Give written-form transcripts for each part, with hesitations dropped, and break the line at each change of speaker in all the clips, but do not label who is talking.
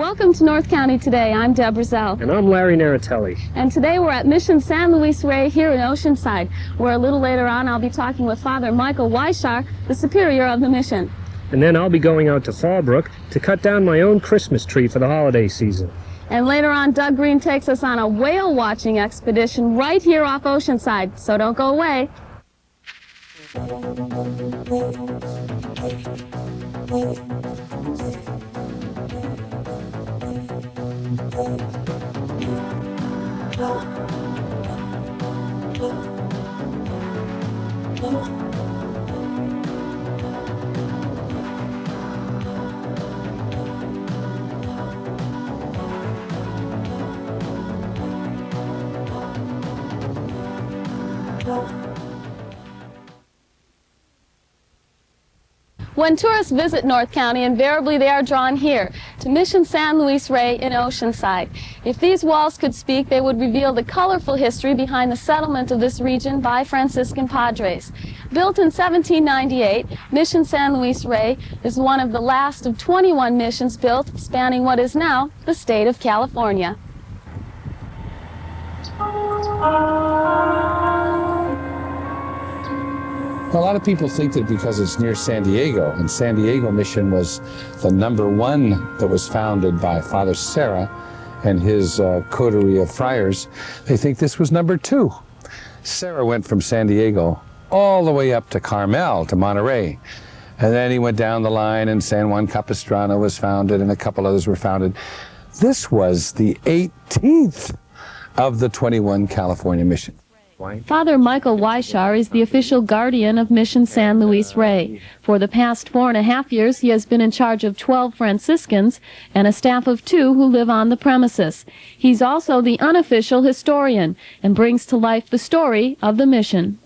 Welcome to North County Today. I'm Deb Roselle.
And I'm Larry Naratelli.
And today we're at Mission San Luis Rey here in Oceanside, where a little later on I'll be talking with Father Michael Weishar, the superior of the mission.
And then I'll be going out to Fallbrook to cut down my own Christmas tree for the holiday season.
And later on, Doug Green takes us on a whale watching expedition right here off Oceanside, so don't go away. When tourists visit North County, invariably they are drawn here to Mission San Luis Rey in Oceanside. If these walls could speak, they would reveal the colorful history behind the settlement of this region by Franciscan Padres. Built in 1798, Mission San Luis Rey is one of the last of 21 missions built spanning what is now the state of California.
A lot of people think that because it's near San Diego, and San Diego Mission was the #1 that was founded by Father Serra and his coterie of friars, they think this was #2. Serra went from San Diego all the way up to Carmel, to Monterey. And then he went down the line and San Juan Capistrano was founded and a couple others were founded. This was the 18th of the 21 California missions.
Father Michael Weishar is the official guardian of Mission San Luis Rey. For the past 4.5 years, he has been in charge of 12 Franciscans and a staff of 2 who live on the premises. He's also the unofficial historian and brings to life the story of the mission.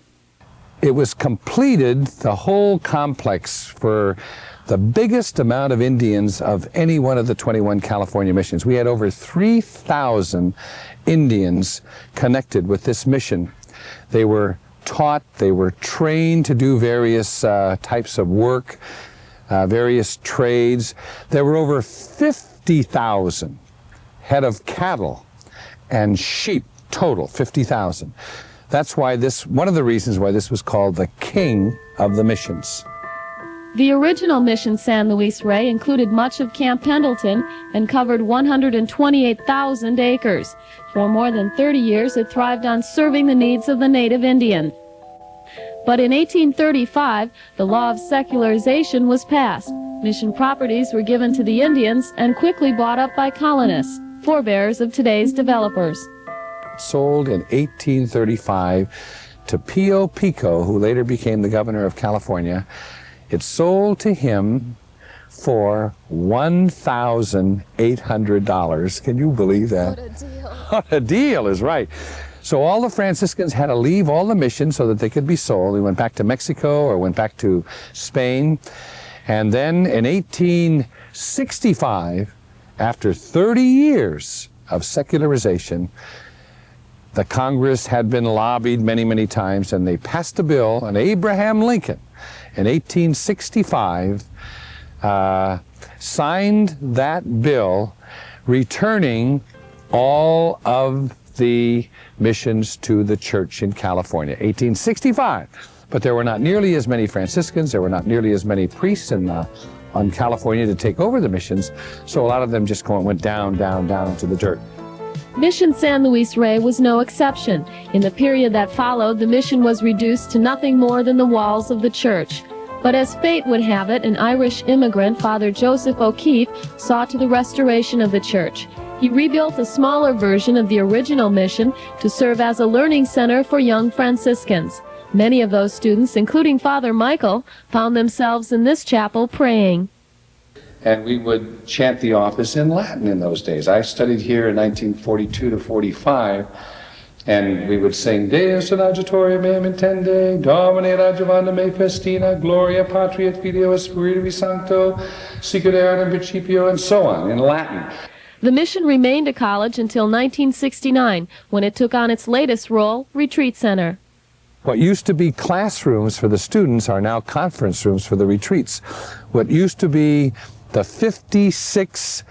It was completed, the whole complex, for the biggest amount of Indians of any one of the 21 California missions. We had over 3,000 Indians connected with this mission. They were taught, they were trained to do various types of work, various trades. There were over 50,000 head of cattle and sheep, total 50,000. That's why one of the reasons why this was called the King of the Missions.
The original Mission San Luis Rey included much of Camp Pendleton and covered 128,000 acres. For more than 30 years, it thrived on serving the needs of the native Indian. But in 1835, the law of secularization was passed. Mission properties were given to the Indians and quickly bought up by colonists, forebears of today's developers.
Sold in 1835 to Pio Pico, who later became the governor of California. It sold to him for $1,800. Can you believe that?
What a deal.
What a deal is right. So all the Franciscans had to leave all the missions so that they could be sold. They went back to Mexico or went back to Spain. And then in 1865, after 30 years of secularization, the Congress had been lobbied many, many times, and they passed a bill, and Abraham Lincoln in 1865 signed that bill returning all of the missions to the church in California, 1865. But there were not nearly as many Franciscans, there were not nearly as many priests on California to take over the missions, so a lot of them just went down, down, down into the dirt.
Mission San Luis Rey was no exception. In the period that followed, the mission was reduced to nothing more than the walls of the church. But as fate would have it, an Irish immigrant, Father Joseph O'Keefe, saw to the restoration of the church. He rebuilt a smaller version of the original mission to serve as a learning center for young Franciscans. Many of those students, including Father Michael, found themselves in this chapel praying.
And we would chant the office in Latin in those days. I studied here in 1942 to 45, and we would sing Deus in adjutorium meum intende, Domine adjuvanda me festina, Gloria Patri et Filio et Spiritui Sancto, Sicut erat in principio, and so on, in Latin.
The mission remained a college until 1969, when it took on its latest role, Retreat Center.
What used to be classrooms for the students are now conference rooms for the retreats. What used to be the 56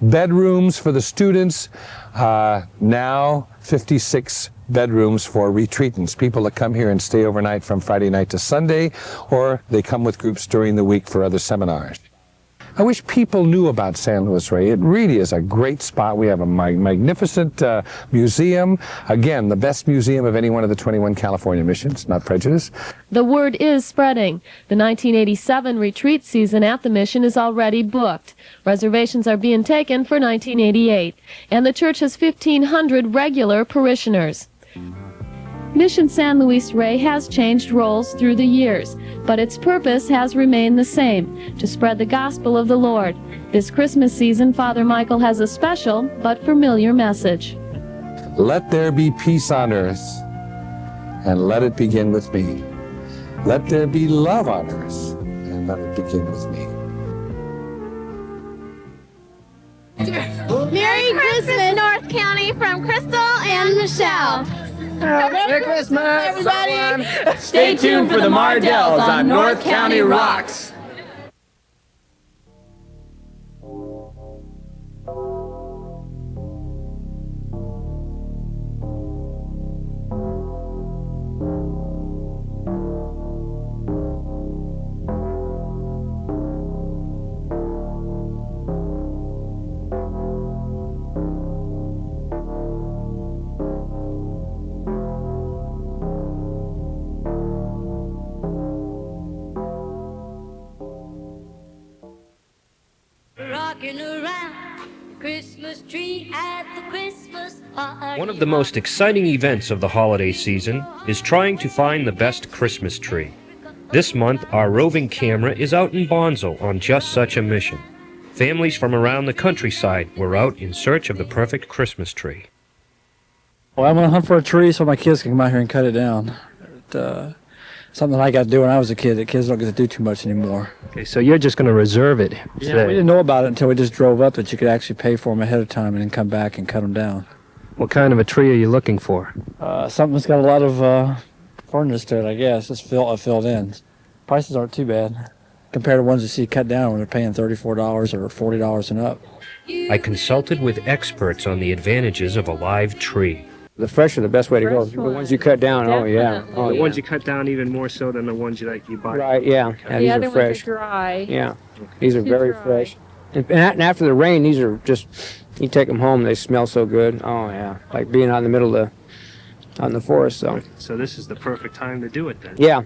bedrooms for the students, now 56 bedrooms for retreatants, people that come here and stay overnight from Friday night to Sunday, or they come with groups during the week for other seminars. I wish people knew about San Luis Rey. It really is a great spot. We have a magnificent museum. Again, the best museum of any one of the 21 California missions, not prejudice.
The word is spreading. The 1987 retreat season at the mission is already booked. Reservations are being taken for 1988, and the church has 1,500 regular parishioners. Mission San Luis Rey has changed roles through the years, but its purpose has remained the same, to spread the gospel of the Lord. This Christmas season, Father Michael has a special but familiar message.
Let there be peace on earth, and let it begin with me. Let there be love on earth, and let it begin with me.
Merry Christmas, North County, from Crystal and Michelle.
Merry Christmas, everybody! Stay tuned for the Mardells on North County Rocks.
Rocking around Christmas tree at the Christmas party.
One of the most exciting events of the holiday season is trying to find the best Christmas tree. This month, our roving camera is out in Bonzo on just such a mission. Families from around the countryside were out in search of the perfect Christmas tree.
Well, I'm going to hunt for a tree so my kids can come out here and cut it down. Something I got to do when I was a kid that kids don't get to do too much anymore.
Okay, so you're just going to reserve it
Yeah,
today.
we didn't know about it until we just drove up that you could actually pay for them ahead of time and then come back and cut them down.
What kind of a tree are you looking for?
Something that's got a lot of furnace to it, I guess. It's filled in. Prices aren't too bad compared to ones you see cut down when they're paying $34 or $40 and up.
I consulted with experts on the advantages of a live tree.
The fresh are the best way to go. The ones you cut down, oh yeah. Oh,
The
yeah.
ones you cut down even more so than the ones you buy.
Right, yeah. Yeah, these are fresh.
dry.
Yeah, these are very fresh. And after the rain, these are just, you take them home, they smell so good. Oh yeah, like being out in the middle of out in the forest.
So this is the perfect time to do it then.
Yeah,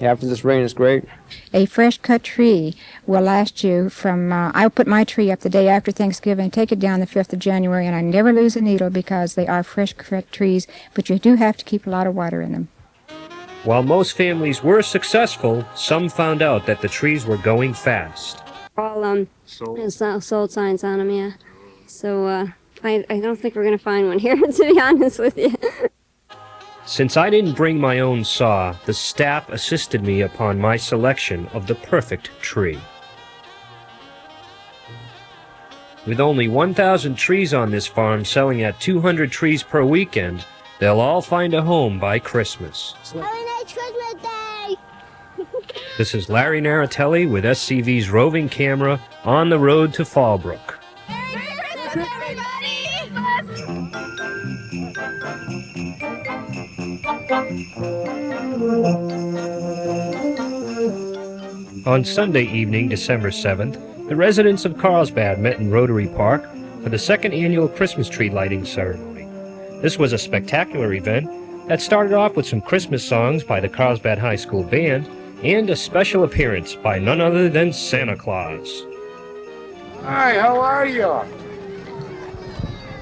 after this rain, it's great.
A fresh cut tree will last you from, I put my tree up the day after Thanksgiving, take it down the 5th of January, and I never lose a needle because they are fresh cut trees, but you do have to keep a lot of water in them.
While most families were successful, some found out that the trees were going fast.
All sold signs on them, yeah. So I don't think we're going to find one here, to be honest with you.
Since I didn't bring my own saw, the staff assisted me upon my selection of the perfect tree. With only 1,000 trees on this farm selling at 200 trees per weekend, they'll all find a home by Christmas.
Have a nice Christmas day!
This is Larry Naratelli with SCV's roving camera on the road to Fallbrook.
Merry Christmas, everybody!
On Sunday evening, December 7th, the residents of Carlsbad met in Rotary Park for the second annual Christmas tree lighting ceremony. This was a spectacular event that started off with some Christmas songs by the Carlsbad High School Band and a special appearance by none other than Santa Claus.
Hi, how are you?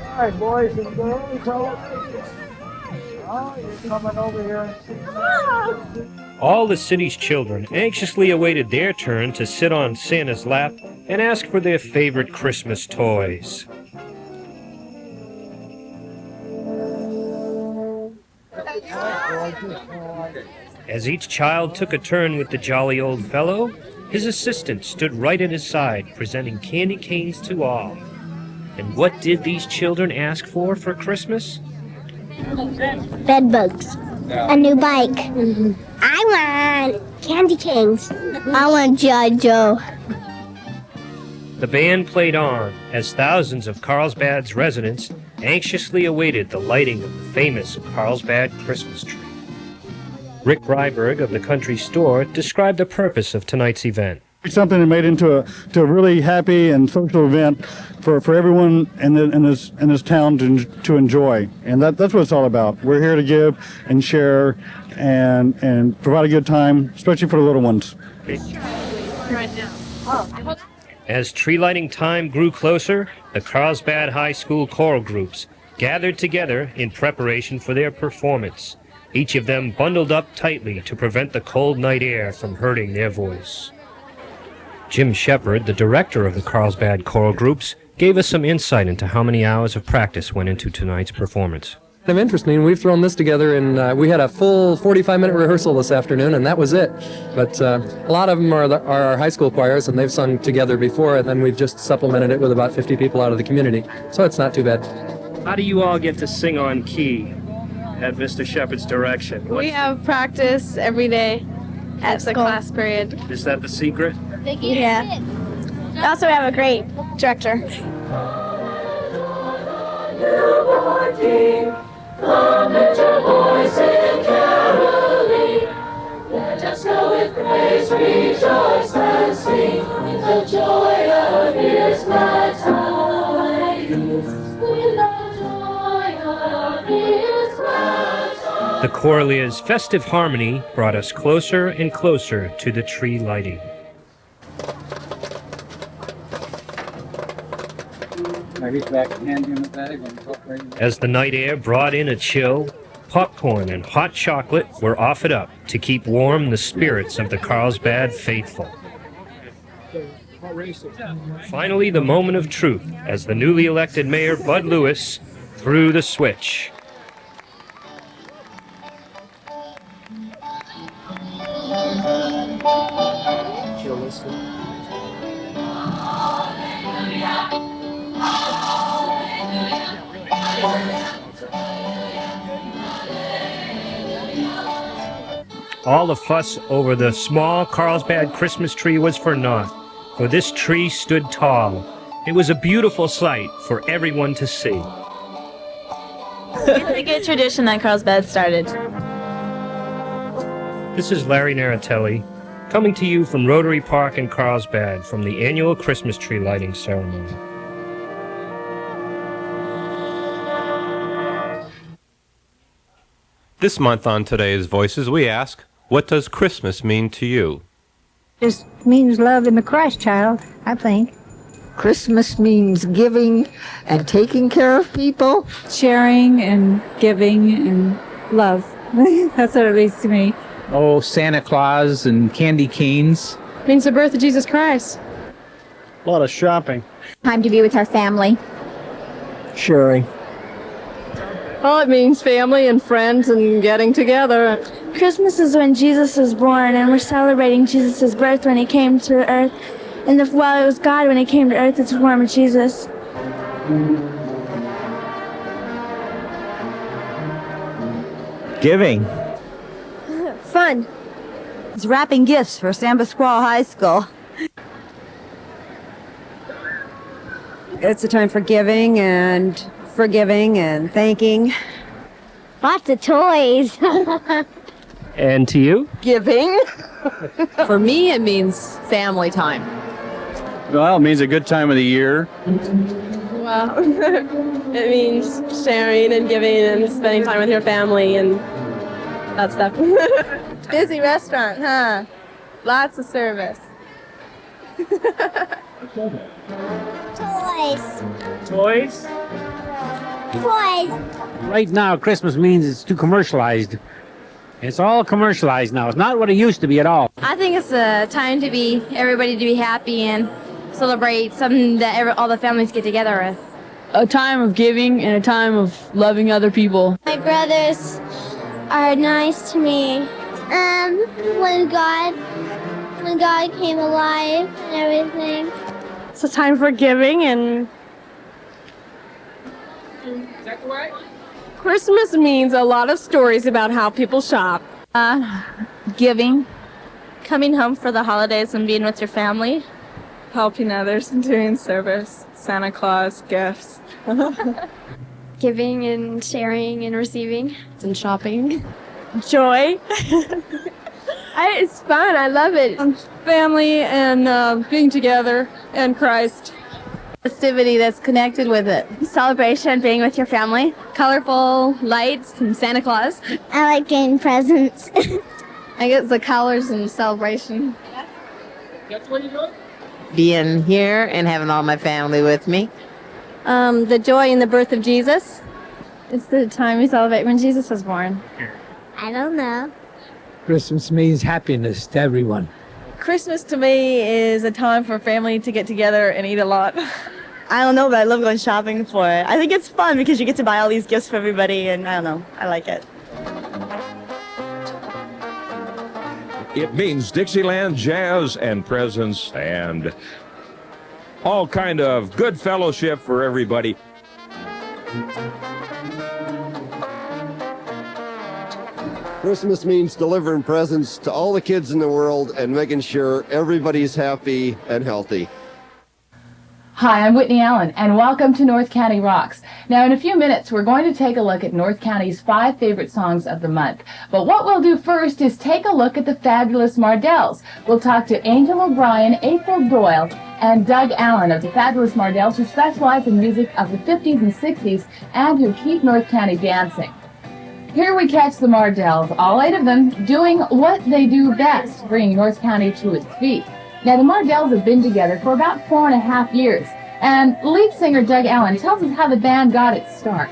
Hi, boys and girls. Oh, you're coming over here and see.
All the city's children anxiously awaited their turn to sit on Santa's lap and ask for their favorite Christmas toys. As each child took a turn with the jolly old fellow, his assistant stood right at his side, presenting candy canes to all. And what did these children ask for Christmas?
Bed bugs. A new bike. I want candy canes. I want G.I. Joe.
The band played on as thousands of Carlsbad's residents anxiously awaited the lighting of the famous Carlsbad Christmas tree. Rick Ryberg of the Country Store described the purpose of tonight's event.
It's something that made into a really happy and social event for everyone in this town to enjoy, and that's what it's all about. We're here to give and share and provide a good time, especially for the little ones.
As tree lighting time grew closer, the Carlsbad High School choral groups gathered together in preparation for their performance, each of them bundled up tightly to prevent the cold night air from hurting their voice. Jim Shepard, the director of the Carlsbad choral groups, gave us some insight into how many hours of practice went into tonight's performance.
Interesting. We've thrown this together, and we had a full 45-minute rehearsal this afternoon, and that was it. But a lot of them are our high school choirs, and they've sung together before, and then we've just supplemented it with about 50 people out of the community. So it's not too bad.
How do you all get to sing on key at Mr. Shepard's direction?
We have practice every day at the class period.
Is that the secret?
Yeah. We also have a great director.
Come, lift your voice in caroling. Let us go with praise, rejoice and sing in the joy of His glad tidings. In the joy of His glad tidings.
The Corlear's festive harmony brought us closer and closer to the tree lighting. As the night air brought in a chill, popcorn and hot chocolate were offered up to keep warm the spirits of the Carlsbad faithful. Finally, the moment of truth as the newly elected mayor, Bud Lewis, threw the switch. All the fuss over the small Carlsbad Christmas tree was for naught, for this tree stood tall. It was a beautiful sight for everyone to see.
It's a good tradition that Carlsbad started.
This is Larry Naratelli, coming to you from Rotary Park in Carlsbad from the annual Christmas tree lighting ceremony.
This month on Today's Voices, we ask, what does Christmas mean to you?
It means love in the Christ child, I think.
Christmas means giving and taking care of people.
Sharing and giving and love. That's what it means to me.
Oh, Santa Claus and candy canes.
It means the birth of Jesus Christ.
A lot of shopping.
Time to be with our family.
Sharing.
Well, it means family and friends and getting together.
Christmas is when Jesus was born, and we're celebrating Jesus' birth when He came to earth. And while it was God when He came to earth, it's a form of Jesus.
Giving.
Fun. It's wrapping gifts for San Pasqual High School. It's a time for giving and forgiving and thanking.
Lots of toys.
And to you?
Giving.
For me, it means family time.
Well, it means a good time of the year.
Well, it means sharing and giving and spending time with your family and that stuff. Busy restaurant, huh? Lots of service.
Toys.
Toys?
Toys.
Right now, Christmas means it's too commercialized. It's all commercialized now. It's not what it used to be at all.
I think it's a time to be everybody to be happy and celebrate something that all the families get together with.
A time of giving and a time of loving other people.
My brothers are nice to me.
When God came alive and everything.
It's a time for giving and Christmas means a lot of stories about how people shop.
Giving, coming home for the holidays and being with your family.
Helping others and doing service. Santa Claus, gifts.
Giving and sharing and receiving.
And shopping.
Joy. It's fun. I love it. Family and being together and Christ.
Festivity that's connected with it.
Celebration, being with your family.
Colorful lights and Santa Claus.
I like getting presents.
I guess the colors and celebration.
Being here and having all my family with me.
The joy in the birth of Jesus.
It's the time we celebrate when Jesus was born.
I don't know.
Christmas means happiness to everyone.
Christmas to me is a time for family to get together and eat a lot.
I don't know, but I love going shopping for it. I think it's fun because you get to buy all these gifts for everybody, and I don't know, I like it.
It means Dixieland jazz and presents and all kind of good fellowship for everybody.
Christmas means delivering presents to all the kids in the world and making sure everybody's happy and healthy.
Hi, I'm Whitney Allen, and welcome to North County Rocks. Now, in a few minutes, we're going to take a look at North County's 5 favorite songs of the month. But what we'll do first is take a look at the fabulous Mardells. We'll talk to Angel O'Brien, April Doyle, and Doug Allen of the fabulous Mardells, who specialize in music of the 50s and 60s and who keep North County dancing. Here we catch the Mardells, all 8 of them, doing what they do best, bringing North County to its feet. Now, the Mardells have been together for about 4.5 years, and lead singer Doug Allen tells us how the band got its start.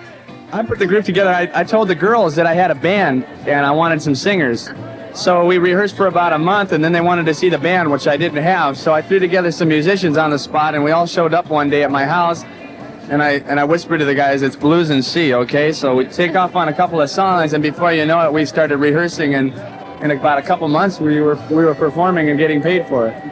I put the group together. I told the girls that I had a band and I wanted some singers. So we rehearsed for about a month, and then they wanted to see the band, which I didn't have. So I threw together some musicians on the spot, and we all showed up one day at my house. And I whispered to the guys, it's blues and C, okay? So we take off on a couple of songs, and before you know it, we started rehearsing, and in about a couple months, we were performing and getting paid for it.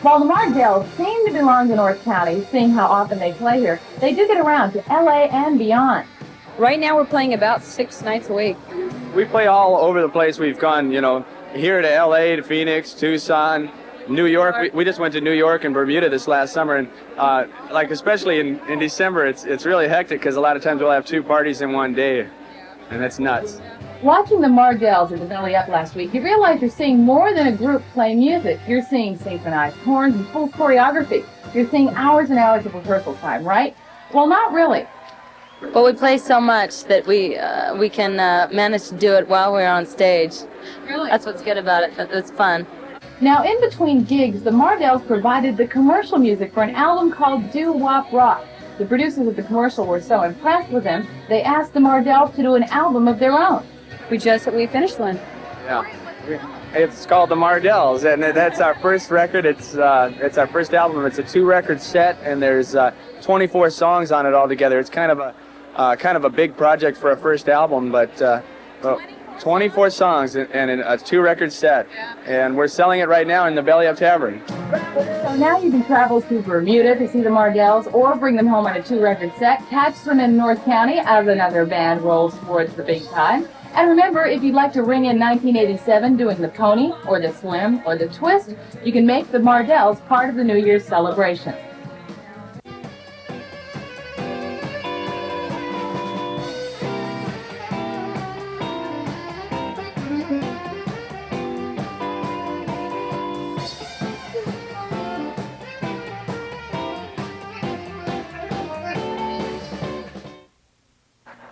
While the Mardells seem to belong to North County, seeing how often they play here, they do get around to LA and beyond.
Right now we're playing about 6 nights a week.
We play all over the place. We've gone, here to LA, to Phoenix, Tucson, New York. We just went to New York and Bermuda this last summer, and especially in December, it's really hectic because a lot of times we'll have 2 parties in one day, and that's nuts.
Watching the Mardells at the Belly Up last week, you realize you're seeing more than a group play music. You're seeing synchronized horns and full choreography. You're seeing hours and hours of rehearsal time, right? Well, not really.
But we play so much that we can manage to do it while we're on stage. Really? That's what's good about it. It's fun.
Now, in between gigs, the Mardells provided the commercial music for an album called Doo Wop Rock. The producers of the commercial were so impressed with them, they asked the Mardells to do an album of their own.
We finished one.
Yeah. It's called the Mardells, and that's our first record. It's our first album. It's a 2-record set, and there's 24 songs on it altogether. It's kind of a big project for a first album, but 24 songs and a 2-record set, and we're selling it right now in the Belly Up Tavern.
So now you can travel to Bermuda to see the Mardells, or bring them home on a 2-record set, catch them in North County as another band rolls towards the big time. And remember, if you'd like to ring in 1987 doing the Pony, or the Slim, or the Twist, you can make the Mardells part of the New Year's celebration.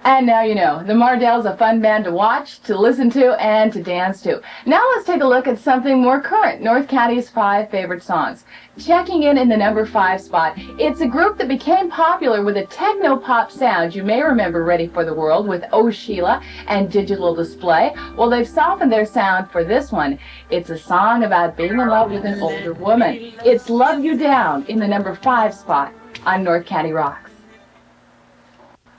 And now you know, the Mardells a fun band to watch, to listen to, and to dance to. Now let's take a look at something more current, North County's 5 favorite songs. Checking in the number 5 spot, it's a group that became popular with a techno-pop sound. You may remember Ready for the World with Oh Sheila and Digital Display. Well, they've softened their sound for this one. It's a song about being in love with an older woman. It's Love You Down in the number 5 spot on North County Rocks.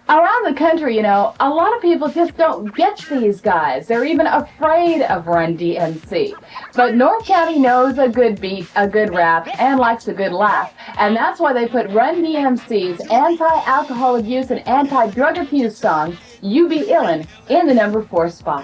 Around the country, a lot of people just don't get these guys. They're even afraid of Run DMC. But North County knows a good beat, a good rap, and likes a good laugh. And that's why they put Run DMC's anti-alcohol abuse and anti-drug abuse song, You Be Illin', in the number 4 spot.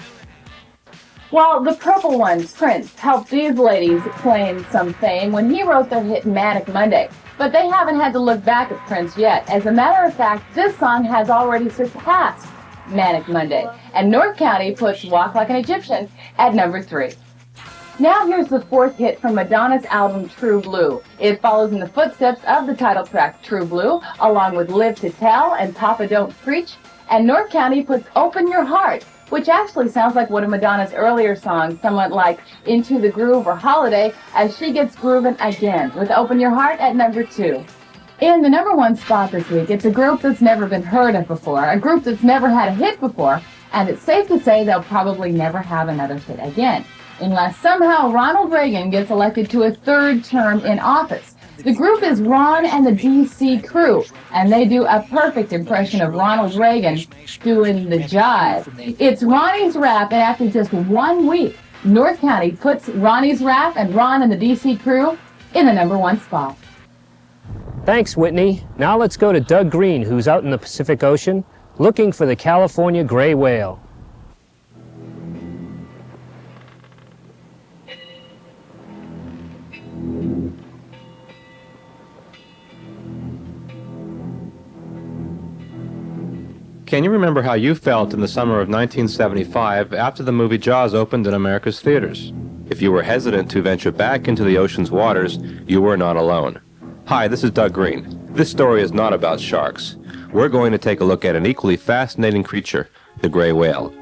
Well, the Purple Ones, Prince, helped these ladies claim some fame when he wrote their hit Manic Monday. But they haven't had to look back at Prince yet. As a matter of fact, this song has already surpassed Manic Monday. And North County puts Walk Like an Egyptian at number 3. Now here's the 4th hit from Madonna's album True Blue. It follows in the footsteps of the title track True Blue, along with Live to Tell and Papa Don't Preach. And North County puts Open Your Heart, which actually sounds like one of Madonna's earlier songs, somewhat like Into the Groove or Holiday, as she gets grooving again with Open Your Heart at number 2. In the number 1 spot this week, it's a group that's never been heard of before, a group that's never had a hit before, and it's safe to say they'll probably never have another hit again, unless somehow Ronald Reagan gets elected to a 3rd term in office. The group is Ron and the DC Crew, and they do a perfect impression of Ronald Reagan doing the jive. It's Ronnie's Rap, and after just 1 week, North County puts Ronnie's Rap and Ron and the DC Crew in the number 1 spot.
Thanks, Whitney. Now let's go to Doug Green, who's out in the Pacific Ocean, looking for the California gray whale.
Can you remember how you felt in the summer of 1975 after the movie Jaws opened in America's theaters? If you were hesitant to venture back into the ocean's waters, you were not alone. Hi, this is Doug Green. This story is not about sharks. We're going to take a look at an equally fascinating creature, the gray whale.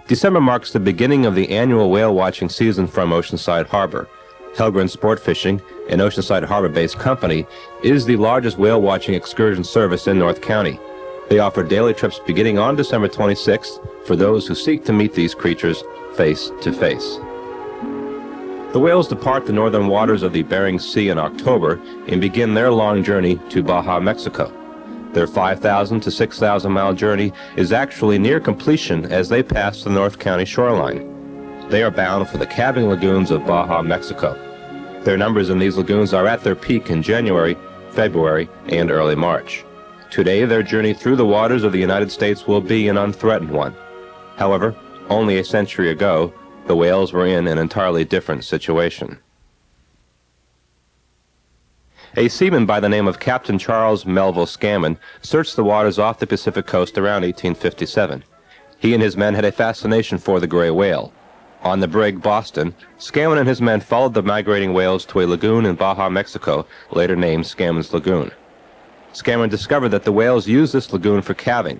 December marks the beginning of the annual whale watching season from Oceanside Harbor. Helgren Sport Fishing, an Oceanside Harbor-based company, is the largest whale watching excursion service in North County. They offer daily trips beginning on December 26th for those who seek to meet these creatures face to face. The whales depart the northern waters of the Bering Sea in October and begin their long journey to Baja, Mexico. Their 5,000 to 6,000 mile journey is actually near completion as they pass the North County shoreline. They are bound for the calving lagoons of Baja, Mexico. Their numbers in these lagoons are at their peak in January, February, and early March. Today, their journey through the waters of the United States will be an unthreatened one. However, only a century ago, the whales were in an entirely different situation. A seaman by the name of Captain Charles Melville Scammon searched the waters off the Pacific coast around 1857. He and his men had a fascination for the gray whale. On the brig Boston, Scammon and his men followed the migrating whales to a lagoon in Baja, Mexico, later named Scammon's Lagoon. Scammon discovered that the whales used this lagoon for calving.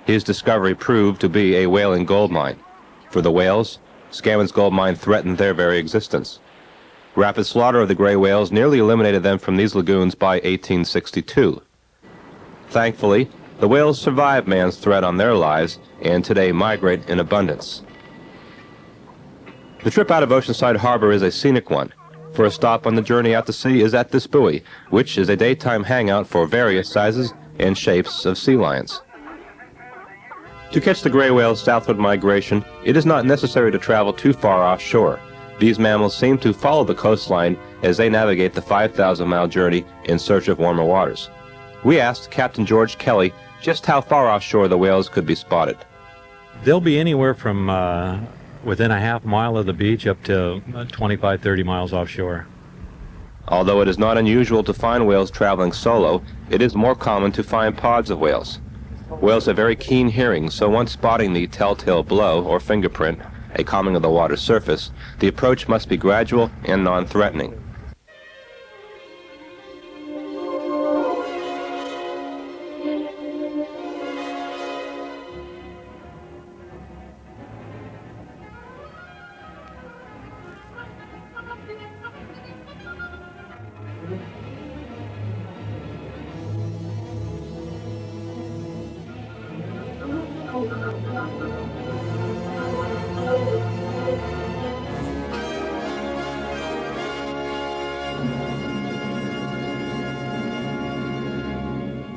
His discovery proved to be a whaling gold mine. For the whales, Scammon's gold mine threatened their very existence. Rapid slaughter of the gray whales nearly eliminated them from these lagoons by 1862. Thankfully, the whales survived man's threat on their lives and today migrate in abundance. The trip out of Oceanside Harbor is a scenic one. For a stop on the journey out to sea is at this buoy, which is a daytime hangout for various sizes and shapes of sea lions. To catch the gray whale's southward migration, it is not necessary to travel too far offshore. These mammals seem to follow the coastline as they navigate the 5,000-mile journey in search of warmer waters. We asked Captain George Kelly just how far offshore the whales could be spotted.
They'll be anywhere from within a half mile of the beach up to 25, 30 miles offshore.
Although it is not unusual to find whales traveling solo, it is more common to find pods of whales. Whales have very keen hearing, so once spotting the telltale blow or fingerprint, a calming of the water's surface, the approach must be gradual and non-threatening.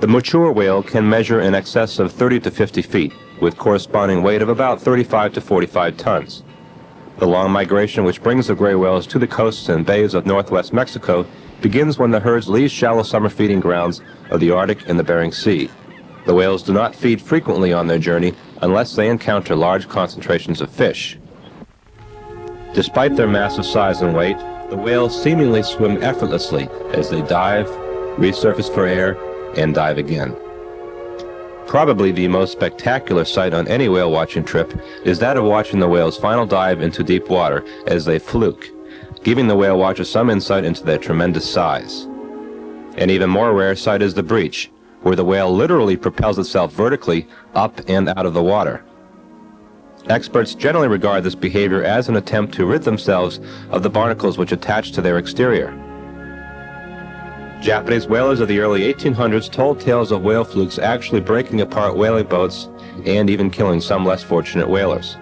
The mature whale can measure in excess of 30 to 50 feet, with corresponding weight of about 35 to 45 tons. The long migration which brings the gray whales to the coasts and bays of northwest Mexico begins when the herds leave shallow summer feeding grounds of the Arctic and the Bering Sea. The whales do not feed frequently on their journey unless they encounter large concentrations of fish. Despite their massive size and weight, the whales seemingly swim effortlessly as they dive, resurface for air, and dive again. Probably the most spectacular sight on any whale watching trip is that of watching the whale's final dive into deep water as they fluke, giving the whale watcher some insight into their tremendous size. An even more rare sight is the breach, where the whale literally propels itself vertically up and out of the water. Experts generally regard this behavior as an attempt to rid themselves of the barnacles which attach to their exterior. Japanese whalers of the early 1800s told tales of whale flukes actually breaking apart whaling boats and even killing some less fortunate whalers.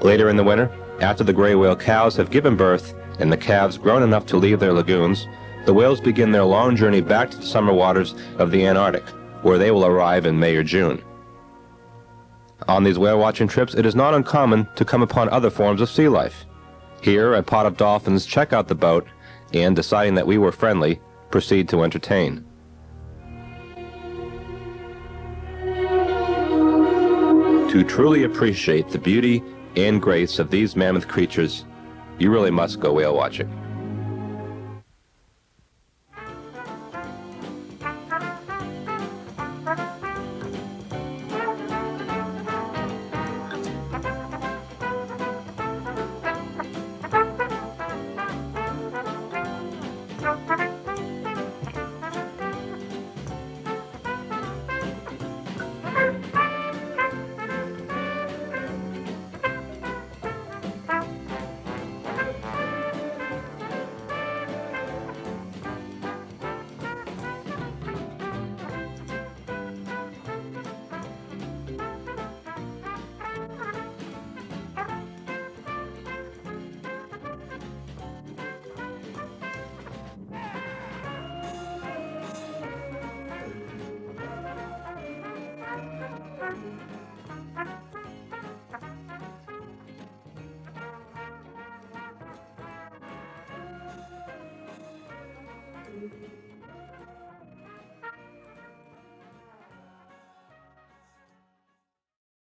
Later in the winter, after the gray whale cows have given birth and the calves grown enough to leave their lagoons, the whales begin their long journey back to the summer waters of the Antarctic, where they will arrive in May or June. On these whale watching trips, it is not uncommon to come upon other forms of sea life. Here, a pod of dolphins check out the boat and, deciding that we were friendly, proceed to entertain. To truly appreciate the beauty and grace of these mammoth creatures, you really must go whale watching.